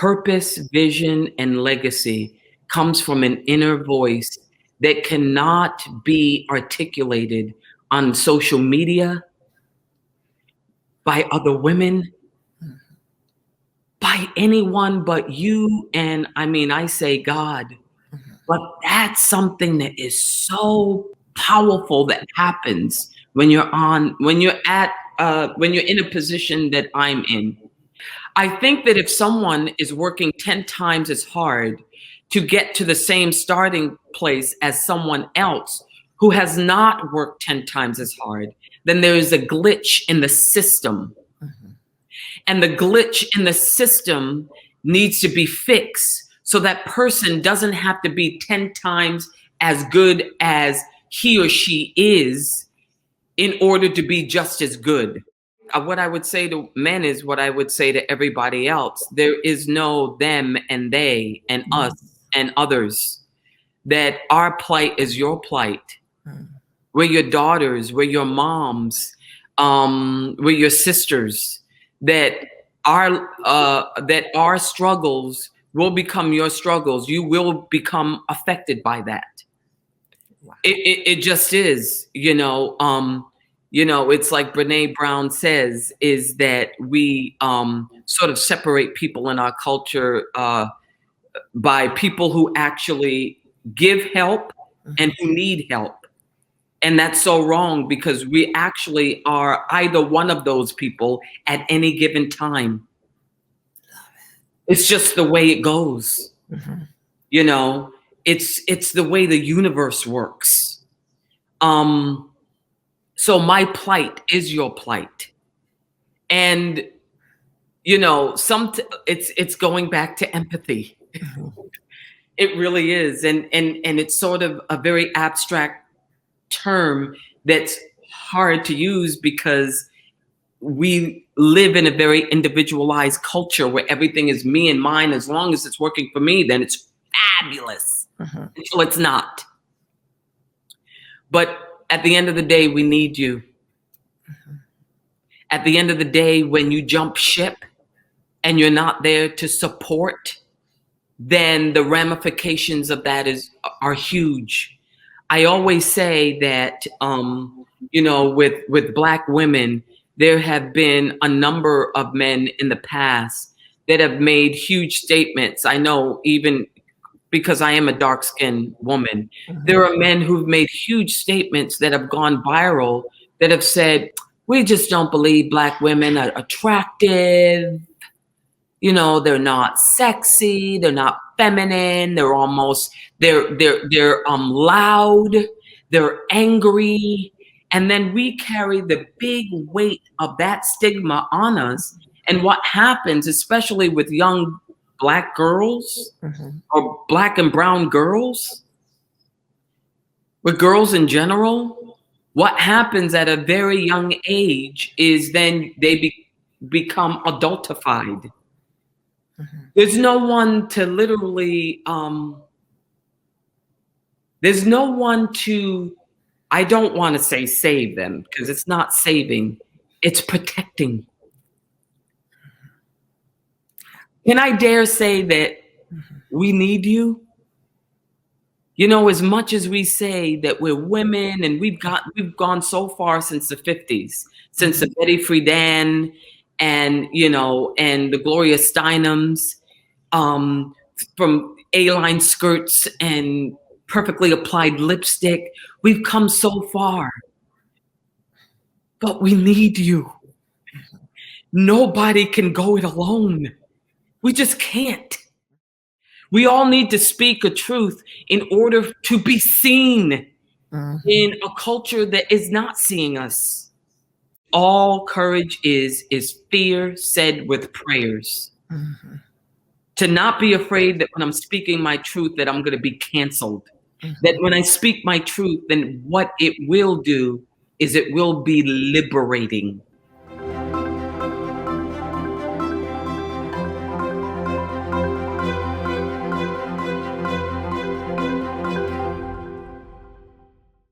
purpose, vision, and legacy comes from an inner voice that cannot be articulated on social media, by other women, by anyone but you. And I mean, I say God, but that's something that is so powerful that happens when you're in a position that I'm in. I think that if someone is working 10 times as hard to get to the same starting place as someone else who has not worked 10 times as hard, then there is a glitch in the system. And the glitch in the system needs to be fixed so that person doesn't have to be 10 times as good as he or she is in order to be just as good. What I would say to men is what I would say to everybody else. There is no them and they and us and others. That our plight is your plight. We're your daughters, we're your moms, we're your sisters. That our struggles will become your struggles. You will become affected by that. Wow. It just is, it's like Brene Brown says, is that we sort of separate people in our culture by people who actually give help and who need help. And that's so wrong, because we actually are either one of those people at any given time. It's just the way it goes. It's the way the universe works. So my plight is your plight. And, it's going back to empathy. It really is. And it's sort of a very abstract term that's hard to use because we live in a very individualized culture where everything is me and mine. As long as it's working for me, then it's fabulous until it's not. But at the end of the day, we need you. At the end of the day, when you jump ship and you're not there to support, then the ramifications of that are huge. I always say that, with Black women, there have been a number of men in the past that have made huge statements. I know, even because I am a dark-skinned woman, there are men who've made huge statements that have gone viral that have said, we just don't believe Black women are attractive. They're not sexy. They're not feminine. They're loud. They're angry. And then we carry the big weight of that stigma on us. And what happens, especially with young Black girls or Black and brown girls, with girls in general, what happens at a very young age is then they become adultified. There's no one to literally, there's no one to, I don't want to say save them, because it's not saving, it's protecting. Can I dare say that we need you? As much as we say that we're women and we've gone so far since the 50s, since the Betty Friedan and the Gloria Steinems, from A-line skirts and perfectly applied lipstick. We've come so far, but we need you. Nobody can go it alone. We just can't. We all need to speak a truth in order to be seen in a culture that is not seeing us. All courage is fear said with prayers. To not be afraid that when I'm speaking my truth that I'm going to be canceled. That when I speak my truth, then what it will do is it will be liberating.